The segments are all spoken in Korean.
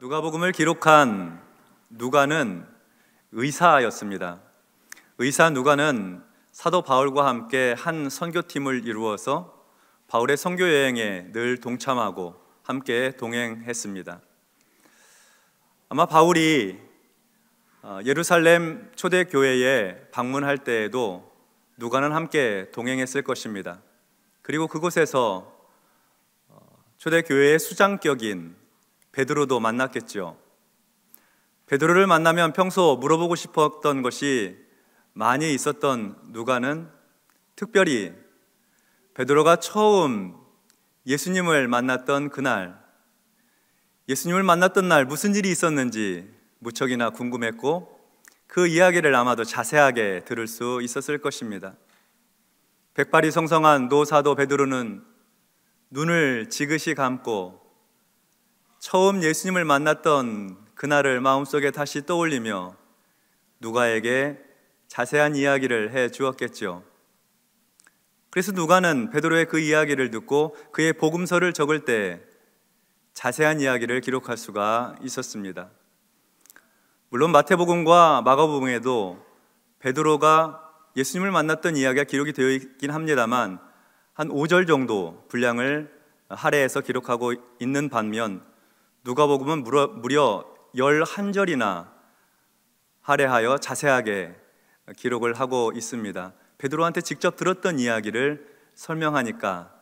누가복음을 기록한 누가는 의사였습니다. 의사 누가는 사도 바울과 함께 한 선교팀을 이루어서 바울의 선교 여행에 늘 동참하고 함께 동행했습니다. 아마 바울이 예루살렘 초대교회에 방문할 때에도 누가는 함께 동행했을 것입니다. 그리고 그곳에서 초대교회의 수장격인 베드로도 만났겠죠. 베드로를 만나면 평소 물어보고 싶었던 것이 많이 있었던 누가는 특별히 베드로가 처음 예수님을 만났던 그날, 예수님을 만났던 날 무슨 일이 있었는지 무척이나 궁금했고 그 이야기를 아마도 자세하게 들을 수 있었을 것입니다. 백발이 성성한 노사도 베드로는 눈을 지그시 감고 처음 예수님을 만났던 그날을 마음속에 다시 떠올리며 누가에게 자세한 이야기를 해 주었겠죠. 그래서 누가는 베드로의 그 이야기를 듣고 그의 복음서를 적을 때 자세한 이야기를 기록할 수가 있었습니다. 물론 마태복음과 마가복음에도 베드로가 예수님을 만났던 이야기가 기록이 되어 있긴 합니다만 한 5절 정도 분량을 할애해서 기록하고 있는 반면 누가복음은 무려 11절이나 할애하여 자세하게 기록을 하고 있습니다. 베드로한테 직접 들었던 이야기를 설명하니까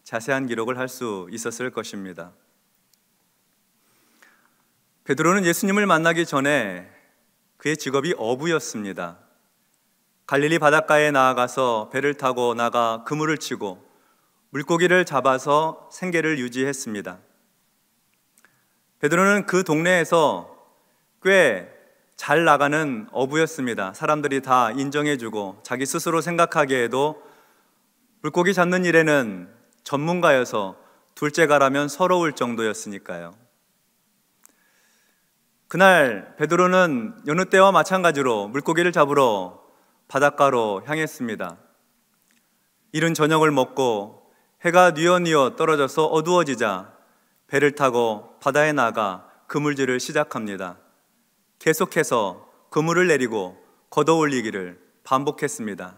자세한 기록을 할 수 있었을 것입니다. 베드로는 예수님을 만나기 전에 그의 직업이 어부였습니다. 갈릴리 바닷가에 나아가서 배를 타고 나가 그물을 치고 물고기를 잡아서 생계를 유지했습니다. 베드로는 그 동네에서 꽤 잘 나가는 어부였습니다. 사람들이 다 인정해주고 자기 스스로 생각하기에도 물고기 잡는 일에는 전문가여서 둘째가라면 서러울 정도였으니까요. 그날 베드로는 여느 때와 마찬가지로 물고기를 잡으러 바닷가로 향했습니다. 이른 저녁을 먹고 해가 뉘어뉘어 떨어져서 어두워지자 배를 타고 바다에 나가 그물질을 시작합니다. 계속해서 그물을 내리고 걷어올리기를 반복했습니다.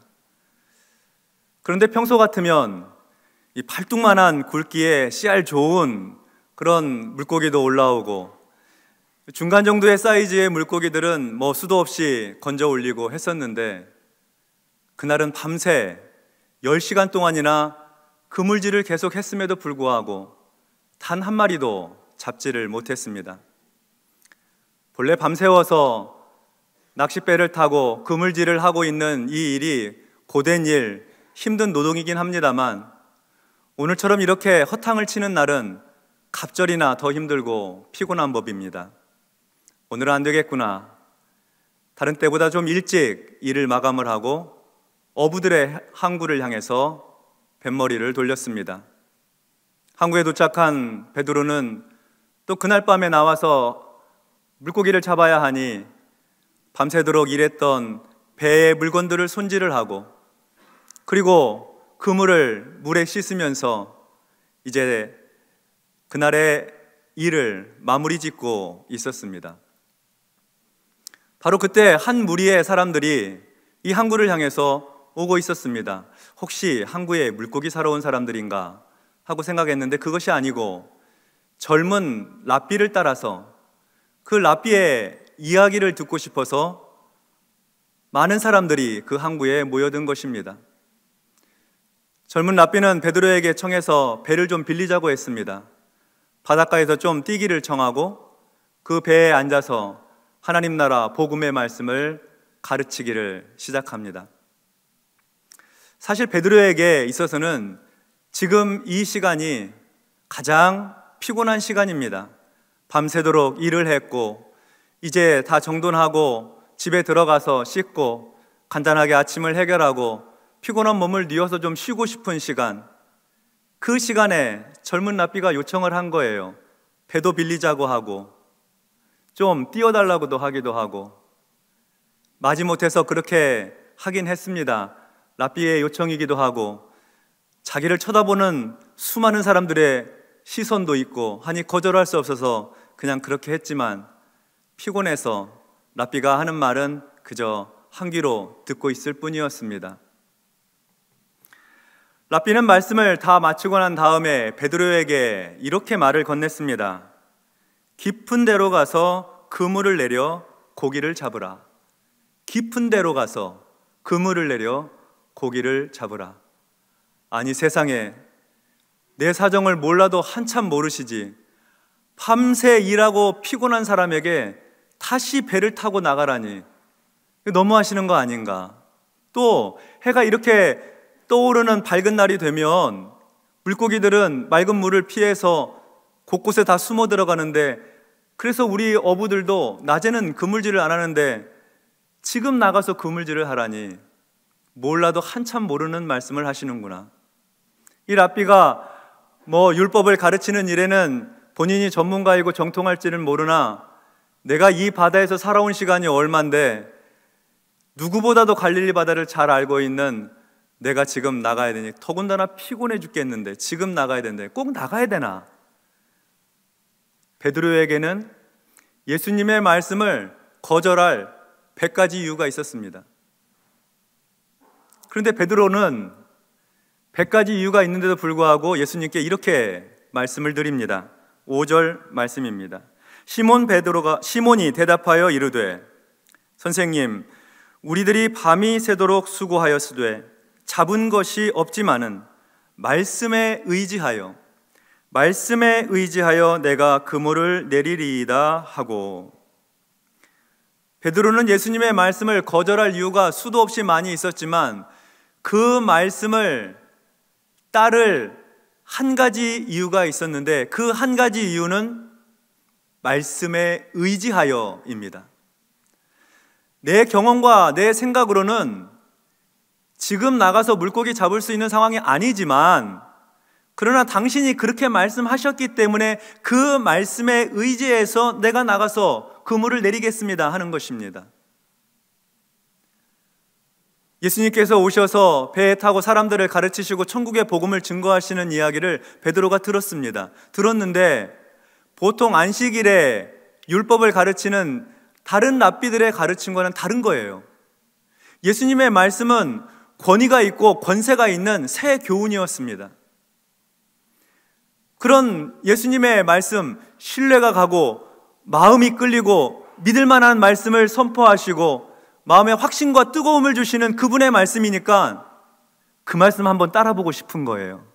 그런데 평소 같으면 이 팔뚝만한 굵기에 씨알 좋은 그런 물고기도 올라오고 중간 정도의 사이즈의 물고기들은 수도 없이 건져 올리고 했었는데 그날은 밤새 10시간 동안이나 그물질을 계속 했음에도 불구하고 단 한 마리도 잡지를 못했습니다. 본래 밤새워서 낚싯배를 타고 그물질을 하고 있는 이 일이 고된 일, 힘든 노동이긴 합니다만 오늘처럼 이렇게 허탕을 치는 날은 갑절이나 더 힘들고 피곤한 법입니다. 오늘은 안 되겠구나. 다른 때보다 좀 일찍 일을 마감을 하고 어부들의 항구를 향해서 뱃머리를 돌렸습니다. 항구에 도착한 베드로는 또 그날 밤에 나와서 물고기를 잡아야 하니 밤새도록 일했던 배의 물건들을 손질을 하고 그리고 그물을 물에 씻으면서 이제 그날의 일을 마무리 짓고 있었습니다. 바로 그때 한 무리의 사람들이 이 항구를 향해서 오고 있었습니다. 혹시 항구에 물고기 사러 온 사람들인가 하고 생각했는데 그것이 아니고 젊은 랍비를 따라서 그 랍비의 이야기를 듣고 싶어서 많은 사람들이 그 항구에 모여든 것입니다. 젊은 랍비는 베드로에게 청해서 배를 좀 빌리자고 했습니다. 바닷가에서 좀 뛰기를 청하고 그 배에 앉아서 하나님 나라 복음의 말씀을 가르치기를 시작합니다. 사실 베드로에게 있어서는 지금 이 시간이 가장 피곤한 시간입니다. 밤새도록 일을 했고 이제 다 정돈하고 집에 들어가서 씻고 간단하게 아침을 해결하고 피곤한 몸을 뉘어서 좀 쉬고 싶은 시간, 그 시간에 젊은 랍비가 요청을 한 거예요. 배도 빌리자고 하고 좀 띄워달라고도 하기도 하고 마지못해서 그렇게 하긴 했습니다. 랍비의 요청이기도 하고 자기를 쳐다보는 수많은 사람들의 시선도 있고 하니 거절할 수 없어서 그냥 그렇게 했지만 피곤해서 랍비가 하는 말은 그저 한 귀로 듣고 있을 뿐이었습니다. 랍비는 말씀을 다 마치고 난 다음에 베드로에게 이렇게 말을 건넸습니다. 깊은 데로 가서 그물을 내려 고기를 잡으라. 깊은 데로 가서 그물을 내려 고기를 잡으라. 아니, 세상에 내 사정을 몰라도 한참 모르시지 밤새 일하고 피곤한 사람에게 다시 배를 타고 나가라니 너무하시는 거 아닌가. 또 해가 이렇게 떠오르는 밝은 날이 되면 물고기들은 맑은 물을 피해서 곳곳에 다 숨어 들어가는데, 그래서 우리 어부들도 낮에는 그물질을 안 하는데 지금 나가서 그물질을 하라니 몰라도 한참 모르는 말씀을 하시는구나. 이 랍비가 율법을 가르치는 일에는 본인이 전문가이고 정통할지는 모르나 내가 이 바다에서 살아온 시간이 얼만데 누구보다도 갈릴리 바다를 잘 알고 있는 내가 지금 나가야 되니, 더군다나 피곤해 죽겠는데 지금 나가야 되는데 꼭 나가야 되나? 베드로에게는 예수님의 말씀을 거절할 100가지 이유가 있었습니다. 그런데 베드로는 100가지 이유가 있는데도 불구하고 예수님께 이렇게 말씀을 드립니다. 5절 말씀입니다. 시몬이 대답하여 이르되 선생님, 우리들이 밤이 새도록 수고하였으되 잡은 것이 없지만은 말씀에 의지하여 내가 그물을 내리리이다 하고. 베드로는 예수님의 말씀을 거절할 이유가 수도 없이 많이 있었지만 그 말씀을 따를 한 가지 이유가 있었는데, 그 한 가지 이유는 말씀에 의지하여입니다. 내 경험과 내 생각으로는 지금 나가서 물고기 잡을 수 있는 상황이 아니지만, 그러나 당신이 그렇게 말씀하셨기 때문에 그 말씀에 의지해서 내가 나가서 그물을 내리겠습니다 하는 것입니다. 예수님께서 오셔서 배에 타고 사람들을 가르치시고 천국의 복음을 증거하시는 이야기를 베드로가 들었는데 보통 안식일에 율법을 가르치는 다른 랍비들의 가르침과는 다른 거예요. 예수님의 말씀은 권위가 있고 권세가 있는 새 교훈이었습니다. 그런 예수님의 말씀, 신뢰가 가고 마음이 끌리고 믿을 만한 말씀을 선포하시고 마음에 확신과 뜨거움을 주시는 그분의 말씀이니까 그 말씀 한번 따라보고 싶은 거예요.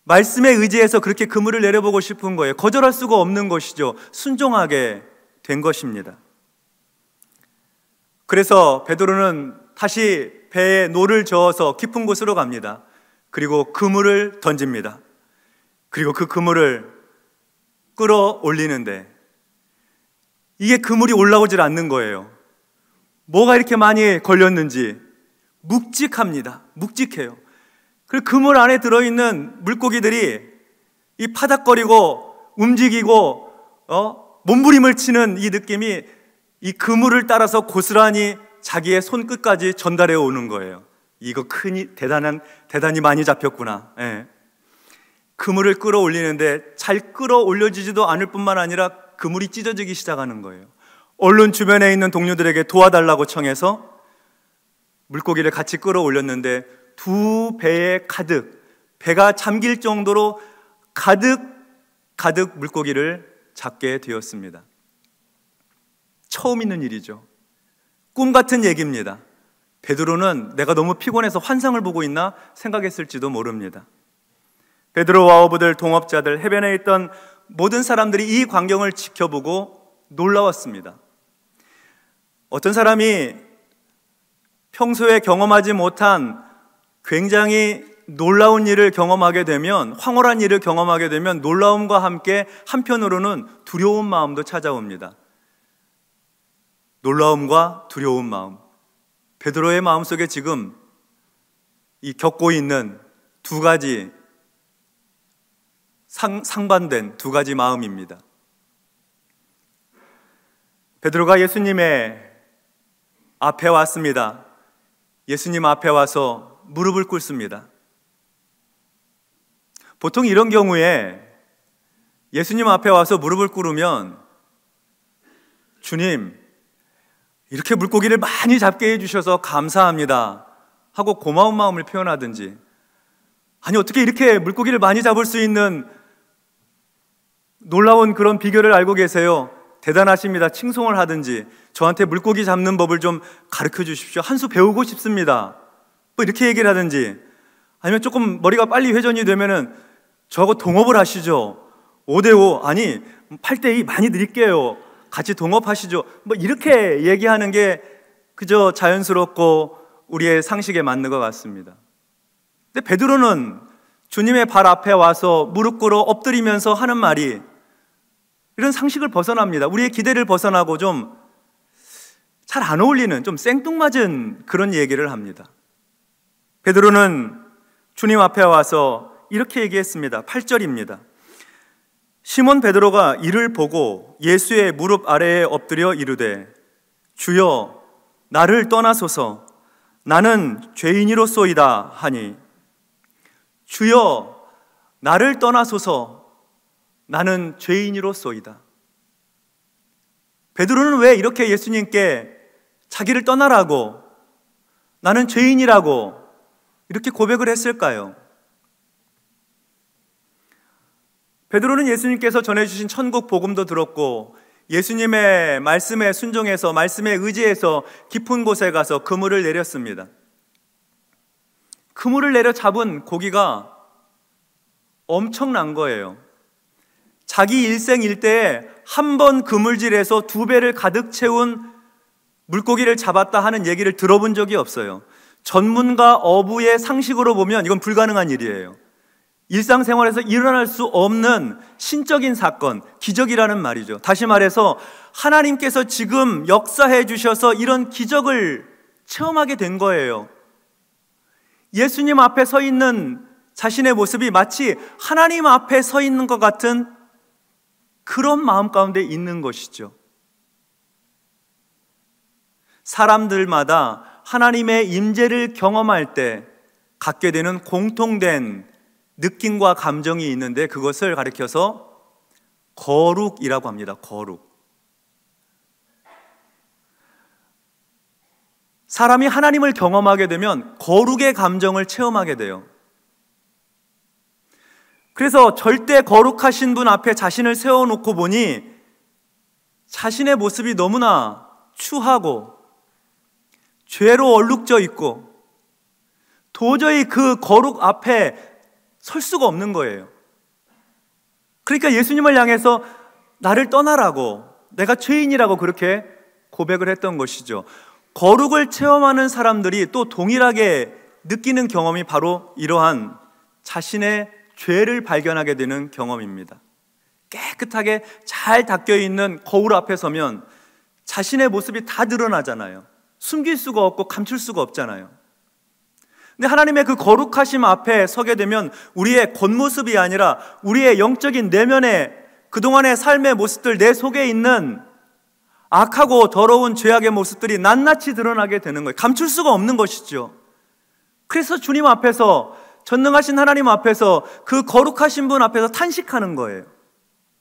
말씀에 의지해서 그렇게 그물을 내려보고 싶은 거예요. 거절할 수가 없는 것이죠. 순종하게 된 것입니다. 그래서 베드로는 다시 배에 노를 저어서 깊은 곳으로 갑니다. 그리고 그물을 던집니다. 그리고 그 그물을 끌어올리는데 이게 그물이 올라오질 않는 거예요. 뭐가 이렇게 많이 걸렸는지 묵직합니다. 묵직해요. 그리고 그물 안에 들어있는 물고기들이 이 파닥거리고 움직이고 몸부림을 치는 이 느낌이 이 그물을 따라서 고스란히 자기의 손끝까지 전달해 오는 거예요. 이거 대단히 많이 잡혔구나. 예. 그물을 끌어올리는데 잘 끌어올려지지도 않을 뿐만 아니라 그물이 찢어지기 시작하는 거예요. 얼른 주변에 있는 동료들에게 도와달라고 청해서 물고기를 같이 끌어올렸는데 두 배에 가득, 배가 잠길 정도로 가득 물고기를 잡게 되었습니다. 처음 있는 일이죠. 꿈 같은 얘기입니다. 베드로는 내가 너무 피곤해서 환상을 보고 있나 생각했을지도 모릅니다. 베드로와 어부들, 동업자들, 해변에 있던 모든 사람들이 이 광경을 지켜보고 놀라웠습니다. 어떤 사람이 평소에 경험하지 못한 굉장히 놀라운 일을 경험하게 되면, 황홀한 일을 경험하게 되면 놀라움과 함께 한편으로는 두려운 마음도 찾아옵니다. 놀라움과 두려운 마음. 베드로의 마음속에 지금 이 겪고 있는 두 가지 상반된 두 가지 마음입니다. 베드로가 예수님의 앞에 왔습니다. 예수님 앞에 와서 무릎을 꿇습니다. 보통 이런 경우에 예수님 앞에 와서 무릎을 꿇으면 주님, 이렇게 물고기를 많이 잡게 해주셔서 감사합니다 하고 고마운 마음을 표현하든지, 아니 어떻게 이렇게 물고기를 많이 잡을 수 있는 놀라운 그런 비결을 알고 계세요? 대단하십니다. 칭송을 하든지, 저한테 물고기 잡는 법을 좀 가르쳐 주십시오. 한 수 배우고 싶습니다. 뭐 이렇게 얘기를 하든지, 아니면 조금 머리가 빨리 회전이 되면은 저하고 동업을 하시죠. 5대5, 아니 8대2 많이 드릴게요. 같이 동업하시죠. 뭐 이렇게 얘기하는 게 그저 자연스럽고 우리의 상식에 맞는 것 같습니다. 근데 베드로는 주님의 발 앞에 와서 무릎 꿇어 엎드리면서 하는 말이 이런 상식을 벗어납니다. 우리의 기대를 벗어나고 좀 잘 안 어울리는, 좀 생뚱맞은 그런 얘기를 합니다. 베드로는 주님 앞에 와서 이렇게 얘기했습니다. 8절입니다. 시몬 베드로가 이를 보고 예수의 무릎 아래에 엎드려 이르되 주여 나를 떠나소서 나는 죄인이로소이다 하니, 주여 나를 떠나소서 나는 죄인이로소이다. 베드로는 왜 이렇게 예수님께 자기를 떠나라고, 나는 죄인이라고 이렇게 고백을 했을까요? 베드로는 예수님께서 전해주신 천국 복음도 들었고 예수님의 말씀에 순종해서, 말씀에 의지해서 깊은 곳에 가서 그물을 내렸습니다. 그물을 내려 잡은 고기가 엄청난 거예요. 자기 일생 일대에 한 번 그물질에서 2배를 가득 채운 물고기를 잡았다 하는 얘기를 들어본 적이 없어요. 전문가 어부의 상식으로 보면 이건 불가능한 일이에요. 일상생활에서 일어날 수 없는 신적인 사건, 기적이라는 말이죠. 다시 말해서 하나님께서 지금 역사해 주셔서 이런 기적을 체험하게 된 거예요. 예수님 앞에 서 있는 자신의 모습이 마치 하나님 앞에 서 있는 것 같은 그런 마음 가운데 있는 것이죠. 사람들마다 하나님의 임재를 경험할 때 갖게 되는 공통된 느낌과 감정이 있는데 그것을 가리켜서 거룩이라고 합니다. 거룩. 사람이 하나님을 경험하게 되면 거룩의 감정을 체험하게 돼요. 그래서 절대 거룩하신 분 앞에 자신을 세워놓고 보니 자신의 모습이 너무나 추하고 죄로 얼룩져 있고 도저히 그 거룩 앞에 설 수가 없는 거예요. 그러니까 예수님을 향해서 나를 떠나라고, 내가 죄인이라고 그렇게 고백을 했던 것이죠. 거룩을 체험하는 사람들이 또 동일하게 느끼는 경험이 바로 이러한 자신의 죄를 발견하게 되는 경험입니다. 깨끗하게 잘 닦여있는 거울 앞에 서면 자신의 모습이 다 드러나잖아요. 숨길 수가 없고 감출 수가 없잖아요. 근데 하나님의 그 거룩하심 앞에 서게 되면 우리의 겉모습이 아니라 우리의 영적인 내면의 그동안의 삶의 모습들, 내 속에 있는 악하고 더러운 죄악의 모습들이 낱낱이 드러나게 되는 거예요. 감출 수가 없는 것이죠. 그래서 주님 앞에서, 전능하신 하나님 앞에서, 그 거룩하신 분 앞에서 탄식하는 거예요.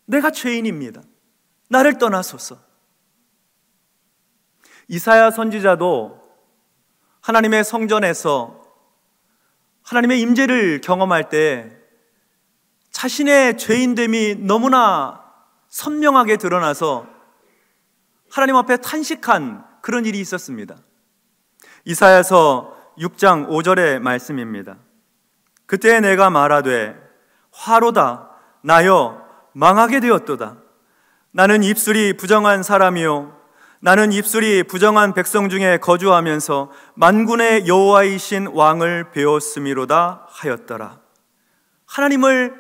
내가 죄인입니다. 나를 떠나소서. 이사야 선지자도 하나님의 성전에서 하나님의 임재를 경험할 때 자신의 죄인됨이 너무나 선명하게 드러나서 하나님 앞에 탄식한 그런 일이 있었습니다. 이사야서 6장 5절의 말씀입니다. 그때 내가 말하되 화로다 나여 망하게 되었도다. 나는 입술이 부정한 사람이요 나는 입술이 부정한 백성 중에 거주하면서 만군의 여호와이신 왕을 배웠음이로다 하였더라. 하나님을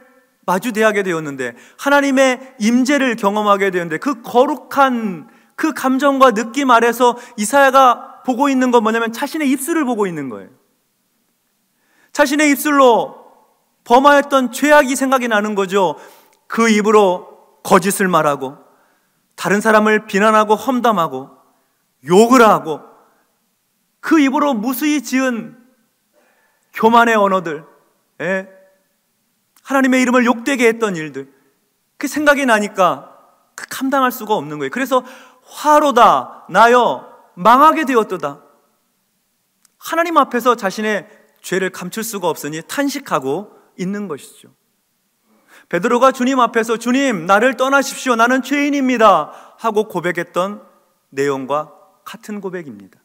마주대하게 되었는데, 하나님의 임재를 경험하게 되었는데, 그 거룩한 그 감정과 느낌 아래서 이사야가 보고 있는 건 뭐냐면 자신의 입술을 보고 있는 거예요. 자신의 입술로 범하였던 죄악이 생각이 나는 거죠. 그 입으로 거짓을 말하고 다른 사람을 비난하고 험담하고 욕을 하고 그 입으로 무수히 지은 교만의 언어들, 하나님의 이름을 욕되게 했던 일들, 그 생각이 나니까 감당할 수가 없는 거예요. 그래서 화로다 나여 망하게 되었도다. 하나님 앞에서 자신의 죄를 감출 수가 없으니 탄식하고 있는 것이죠. 베드로가 주님 앞에서 주님 나를 떠나십시오 나는 죄인입니다 하고 고백했던 내용과 같은 고백입니다.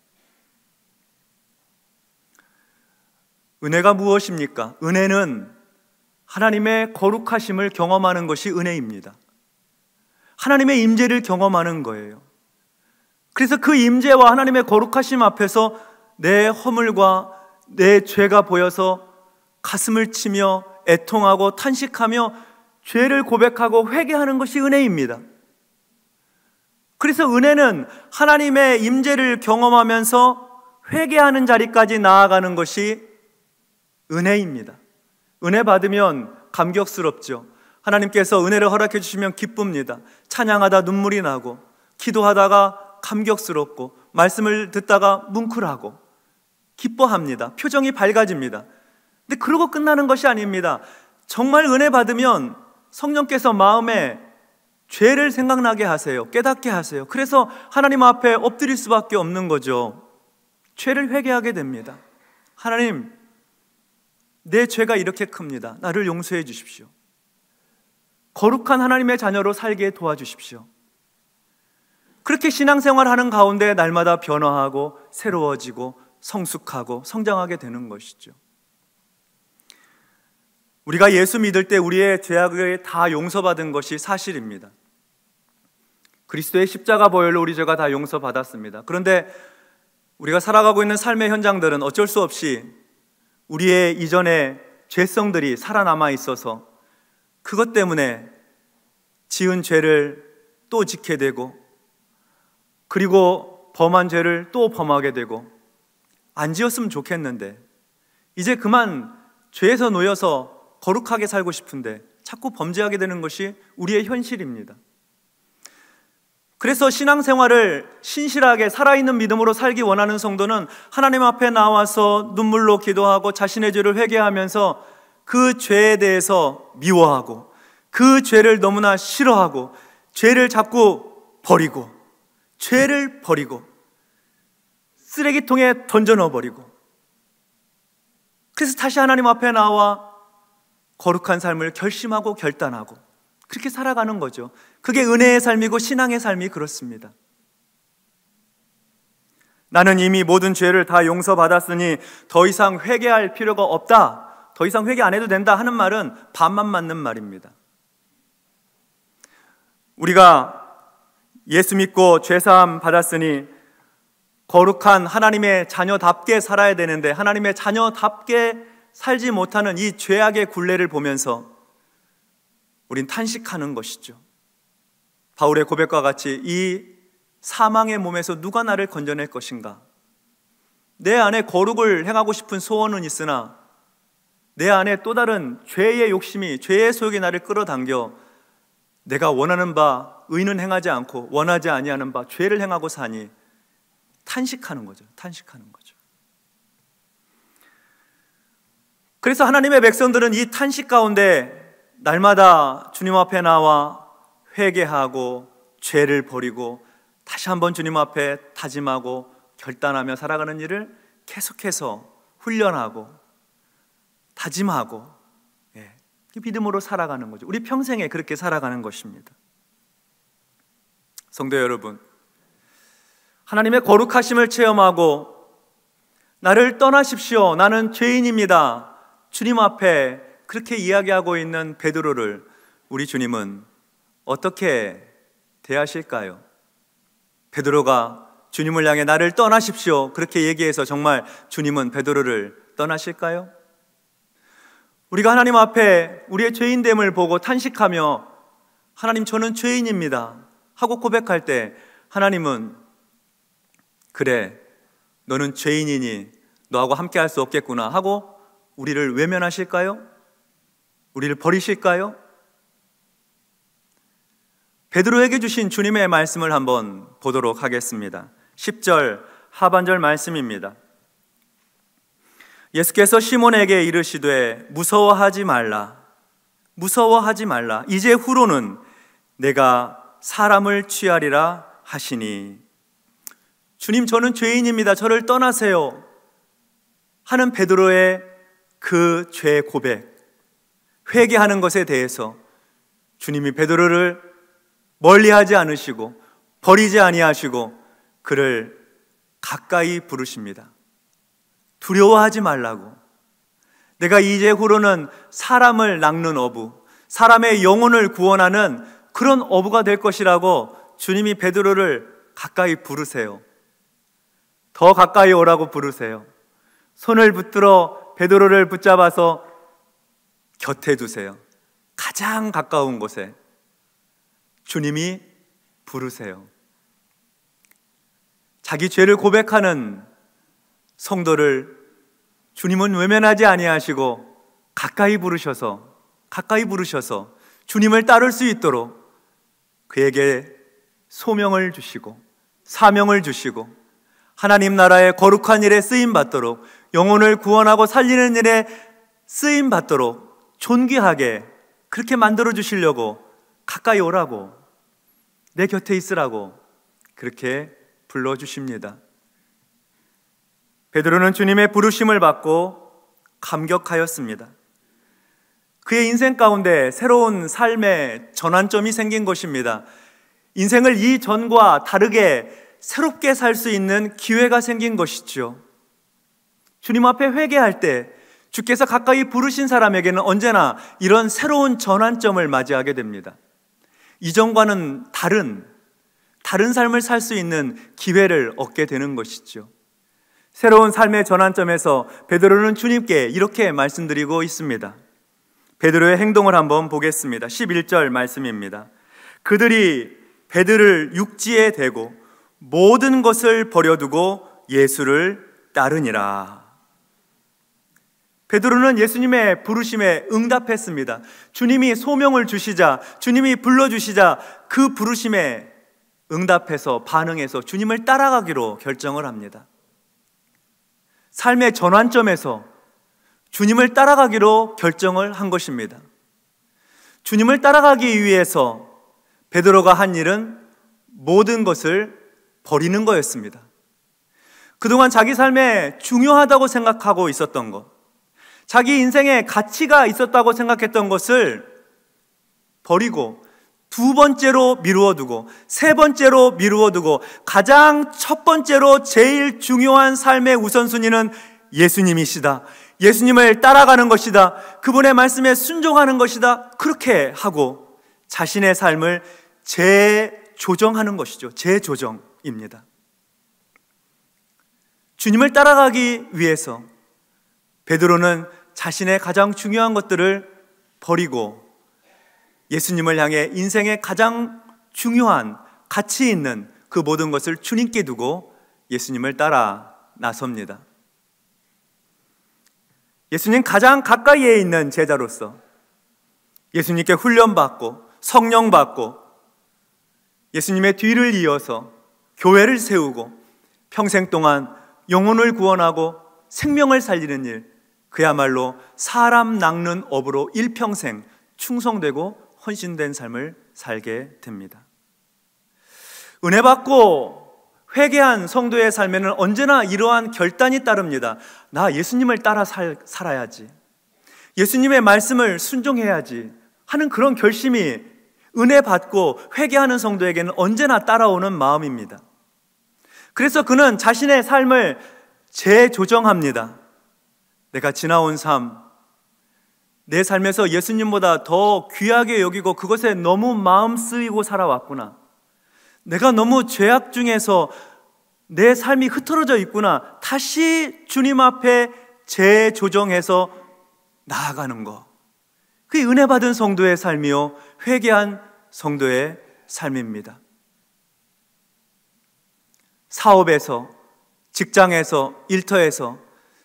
은혜가 무엇입니까? 은혜는 하나님의 거룩하심을 경험하는 것이 은혜입니다. 하나님의 임재를 경험하는 거예요. 그래서 그 임재와 하나님의 거룩하심 앞에서 내 허물과 내 죄가 보여서 가슴을 치며 애통하고 탄식하며 죄를 고백하고 회개하는 것이 은혜입니다. 그래서 은혜는 하나님의 임재를 경험하면서 회개하는 자리까지 나아가는 것이 은혜입니다. 은혜 받으면 감격스럽죠. 하나님께서 은혜를 허락해 주시면 기쁩니다. 찬양하다 눈물이 나고 기도하다가 감격스럽고 말씀을 듣다가 뭉클하고 기뻐합니다. 표정이 밝아집니다. 근데 그러고 끝나는 것이 아닙니다. 정말 은혜 받으면 성령께서 마음에 죄를 생각나게 하세요. 깨닫게 하세요. 그래서 하나님 앞에 엎드릴 수밖에 없는 거죠. 죄를 회개하게 됩니다. 하나님, 내 죄가 이렇게 큽니다. 나를 용서해 주십시오. 거룩한 하나님의 자녀로 살게 도와주십시오. 그렇게 신앙생활하는 가운데 날마다 변화하고 새로워지고 성숙하고 성장하게 되는 것이죠. 우리가 예수 믿을 때 우리의 죄악을 다 용서받은 것이 사실입니다. 그리스도의 십자가 보혈로 우리 죄가 다 용서받았습니다. 그런데 우리가 살아가고 있는 삶의 현장들은 어쩔 수 없이 우리의 이전의 죄성들이 살아남아 있어서 그것 때문에 지은 죄를 또 짓게 되고 그리고 범한 죄를 또 범하게 되고 안 지었으면 좋겠는데 이제 그만 죄에서 놓여서 거룩하게 살고 싶은데 자꾸 범죄하게 되는 것이 우리의 현실입니다. 그래서 신앙생활을 신실하게 살아있는 믿음으로 살기 원하는 성도는 하나님 앞에 나와서 눈물로 기도하고 자신의 죄를 회개하면서 그 죄에 대해서 미워하고 그 죄를 너무나 싫어하고 죄를 자꾸 버리고 죄를 버리고 쓰레기통에 던져 넣어버리고 그래서 다시 하나님 앞에 나와 거룩한 삶을 결심하고 결단하고 그렇게 살아가는 거죠. 그게 은혜의 삶이고 신앙의 삶이 그렇습니다. 나는 이미 모든 죄를 다 용서받았으니 더 이상 회개할 필요가 없다, 더 이상 회개 안 해도 된다 하는 말은 반만 맞는 말입니다. 우리가 예수 믿고 죄사함 받았으니 거룩한 하나님의 자녀답게 살아야 되는데 하나님의 자녀답게 살지 못하는 이 죄악의 굴레를 보면서 우린 탄식하는 것이죠. 바울의 고백과 같이 이 사망의 몸에서 누가 나를 건져낼 것인가? 내 안에 거룩을 행하고 싶은 소원은 있으나 내 안에 또 다른 죄의 욕심이, 죄의 소욕이 나를 끌어당겨 내가 원하는 바 의는 행하지 않고 원하지 아니하는 바 죄를 행하고 사니 탄식하는 거죠. 탄식하는 거죠. 그래서 하나님의 백성들은 이 탄식 가운데 날마다 주님 앞에 나와 회개하고 죄를 버리고 다시 한번 주님 앞에 다짐하고 결단하며 살아가는 일을 계속해서 훈련하고 다짐하고 믿음으로 살아가는 거죠. 우리 평생에 그렇게 살아가는 것입니다. 성도 여러분, 하나님의 거룩하심을 체험하고 나를 떠나십시오, 나는 죄인입니다, 주님 앞에 그렇게 이야기하고 있는 베드로를 우리 주님은 어떻게 대하실까요? 베드로가 주님을 향해 나를 떠나십시오 그렇게 얘기해서 정말 주님은 베드로를 떠나실까요? 우리가 하나님 앞에 우리의 죄인됨을 보고 탄식하며 하나님 저는 죄인입니다 하고 고백할 때 하나님은 그래 너는 죄인이니 너하고 함께 할 수 없겠구나 하고 우리를 외면하실까요? 우리를 버리실까요? 베드로에게 주신 주님의 말씀을 한번 보도록 하겠습니다. 10절 하반절 말씀입니다. 예수께서 시몬에게 이르시되 무서워하지 말라, 무서워하지 말라. 이제 후로는 내가 사람을 취하리라 하시니, 주님, 저는 죄인입니다. 저를 떠나세요 하는 베드로의 그 죄 고백, 회개하는 것에 대해서 주님이 베드로를 멀리하지 않으시고 버리지 아니하시고 그를 가까이 부르십니다. 두려워하지 말라고. 내가 이제후로는 사람을 낚는 어부, 사람의 영혼을 구원하는 그런 어부가 될 것이라고 주님이 베드로를 가까이 부르세요. 더 가까이 오라고 부르세요. 손을 붙들어 베드로를 붙잡아서 곁에 두세요. 가장 가까운 곳에 주님이 부르세요. 자기 죄를 고백하는 성도를 주님은 외면하지 아니하시고 가까이 부르셔서 주님을 따를 수 있도록 그에게 소명을 주시고 사명을 주시고 하나님 나라의 거룩한 일에 쓰임받도록, 영혼을 구원하고 살리는 일에 쓰임받도록 존귀하게 그렇게 만들어 주시려고 가까이 오라고, 내 곁에 있으라고 그렇게 불러주십니다. 베드로는 주님의 부르심을 받고 감격하였습니다. 그의 인생 가운데 새로운 삶의 전환점이 생긴 것입니다. 인생을 이전과 다르게 새롭게 살 수 있는 기회가 생긴 것이죠. 주님 앞에 회개할 때 주께서 가까이 부르신 사람에게는 언제나 이런 새로운 전환점을 맞이하게 됩니다. 이전과는 다른 삶을 살 수 있는 기회를 얻게 되는 것이죠. 새로운 삶의 전환점에서 베드로는 주님께 이렇게 말씀드리고 있습니다. 베드로의 행동을 한번 보겠습니다. 11절 말씀입니다. 그들이 베드를 육지에 대고 모든 것을 버려두고 예수를 따르니라. 베드로는 예수님의 부르심에 응답했습니다. 주님이 소명을 주시자, 주님이 불러주시자 그 부르심에 응답해서 반응해서 주님을 따라가기로 결정을 합니다. 삶의 전환점에서 주님을 따라가기로 결정을 한 것입니다. 주님을 따라가기 위해서 베드로가 한 일은 모든 것을 버리는 거였습니다. 그동안 자기 삶에 중요하다고 생각하고 있었던 것, 자기 인생에 가치가 있었다고 생각했던 것을 버리고 두 번째로 미루어두고 세 번째로 미루어두고 가장 첫 번째로 제일 중요한 삶의 우선순위는 예수님이시다. 예수님을 따라가는 것이다. 그분의 말씀에 순종하는 것이다. 그렇게 하고 자신의 삶을 재조정하는 것이죠. 재조정입니다. 주님을 따라가기 위해서 베드로는 자신의 가장 중요한 것들을 버리고 예수님을 향해 인생의 가장 중요한 가치 있는 그 모든 것을 주님께 두고 예수님을 따라 나섭니다. 예수님 가장 가까이에 있는 제자로서 예수님께 훈련받고 성령받고 예수님의 뒤를 이어서 교회를 세우고 평생 동안 영혼을 구원하고 생명을 살리는 일, 그야말로 사람 낚는 업으로 일평생 충성되고 헌신된 삶을 살게 됩니다. 은혜 받고 회개한 성도의 삶에는 언제나 이러한 결단이 따릅니다. 나 예수님을 따라 살아야지, 예수님의 말씀을 순종해야지 하는 그런 결심이 은혜 받고 회개하는 성도에게는 언제나 따라오는 마음입니다. 그래서 그는 자신의 삶을 재조정합니다. 내가 지나온 삶, 내 삶에서 예수님보다 더 귀하게 여기고 그것에 너무 마음 쓰이고 살아왔구나. 내가 너무 죄악 중에서 내 삶이 흐트러져 있구나. 다시 주님 앞에 재조정해서 나아가는 것, 그게 은혜 받은 성도의 삶이요 회개한 성도의 삶입니다. 사업에서, 직장에서, 일터에서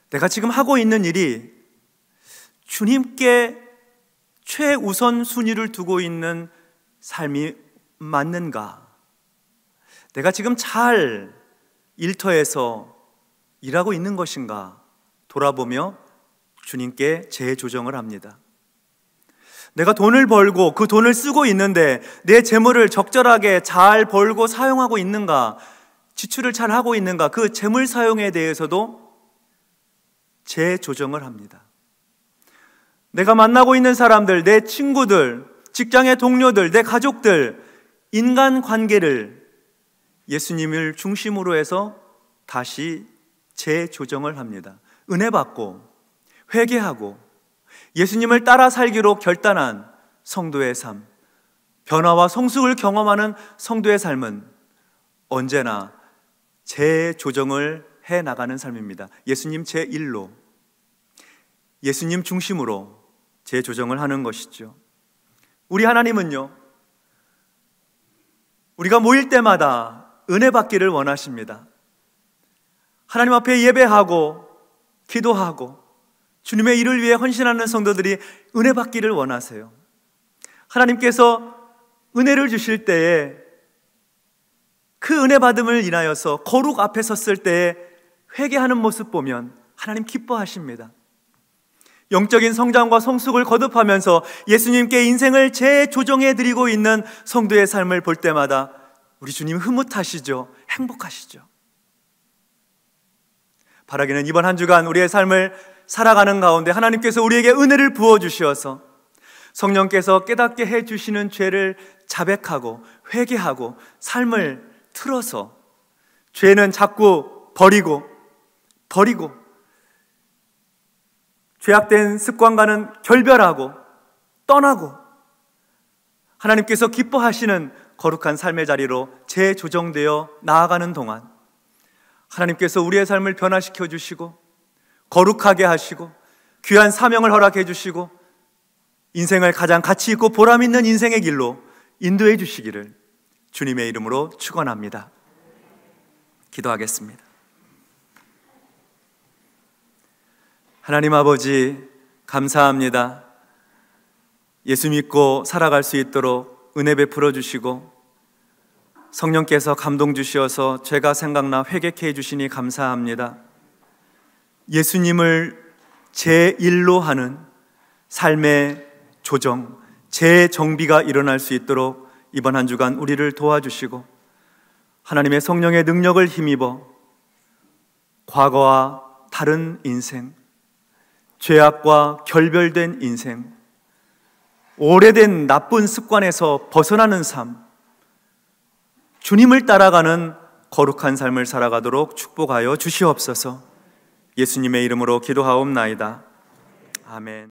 내가 지금 하고 있는 일이 주님께 최우선 순위를 두고 있는 삶이 맞는가? 내가 지금 잘 일터에서 일하고 있는 것인가? 돌아보며 주님께 재조정을 합니다. 내가 돈을 벌고 그 돈을 쓰고 있는데 내 재물을 적절하게 잘 벌고 사용하고 있는가, 지출을 잘 하고 있는가, 그 재물 사용에 대해서도 재조정을 합니다. 내가 만나고 있는 사람들, 내 친구들, 직장의 동료들, 내 가족들, 인간관계를 예수님을 중심으로 해서 다시 재조정을 합니다. 은혜 받고 회개하고 예수님을 따라 살기로 결단한 성도의 삶, 변화와 성숙을 경험하는 성도의 삶은 언제나 재조정을 해나가는 삶입니다. 예수님 제1로, 예수님 중심으로 재조정을 하는 것이죠. 우리 하나님은요, 우리가 모일 때마다 은혜 받기를 원하십니다. 하나님 앞에 예배하고 기도하고 주님의 일을 위해 헌신하는 성도들이 은혜 받기를 원하세요. 하나님께서 은혜를 주실 때에 그 은혜 받음을 인하여서 거룩 앞에 섰을 때에 회개하는 모습 보면 하나님 기뻐하십니다. 영적인 성장과 성숙을 거듭하면서 예수님께 인생을 재조정해 드리고 있는 성도의 삶을 볼 때마다 우리 주님 흐뭇하시죠? 행복하시죠? 바라기는 이번 한 주간 우리의 삶을 살아가는 가운데 하나님께서 우리에게 은혜를 부어주셔서 성령께서 깨닫게 해주시는 죄를 자백하고 회개하고 삶을 틀어서 죄는 자꾸 버리고 죄악된 습관과는 결별하고 떠나고 하나님께서 기뻐하시는 거룩한 삶의 자리로 재조정되어 나아가는 동안 하나님께서 우리의 삶을 변화시켜 주시고 거룩하게 하시고 귀한 사명을 허락해 주시고 인생을 가장 가치 있고 보람 있는 인생의 길로 인도해 주시기를 주님의 이름으로 축원합니다. 기도하겠습니다. 하나님 아버지, 감사합니다. 예수 믿고 살아갈 수 있도록 은혜 베풀어 주시고 성령께서 감동 주시어서 죄가 생각나 회개케 해주시니 감사합니다. 예수님을 제1로 하는 삶의 조정, 재정비가 일어날 수 있도록 이번 한 주간 우리를 도와주시고 하나님의 성령의 능력을 힘입어 과거와 다른 인생, 죄악과 결별된 인생, 오래된 나쁜 습관에서 벗어나는 삶, 주님을 따라가는 거룩한 삶을 살아가도록 축복하여 주시옵소서. 예수님의 이름으로 기도하옵나이다. 아멘.